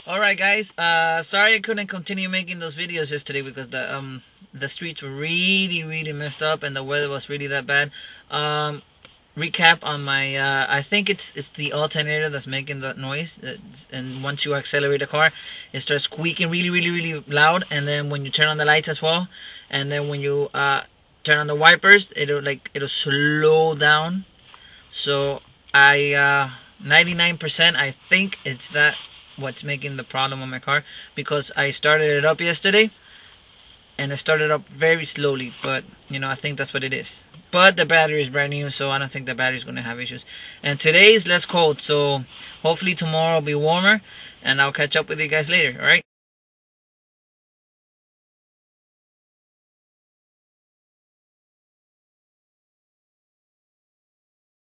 Alright guys, sorry I couldn't continue making those videos yesterday because the streets were really messed up and the weather was really that bad. Recap on my I think it's the alternator that's making that noise, and once you accelerate the car it starts squeaking really loud, and then when you turn on the lights as well, and then when you turn on the wipers it'll slow down. So I 99% I think it's that what's making the problem on my car, because I started it up yesterday and it started up very slowly, but you know, I think that's what it is. But the battery is brand new, so I don't think the battery is going to have issues. And today is less cold, so hopefully tomorrow will be warmer, and I'll catch up with you guys later. Alright?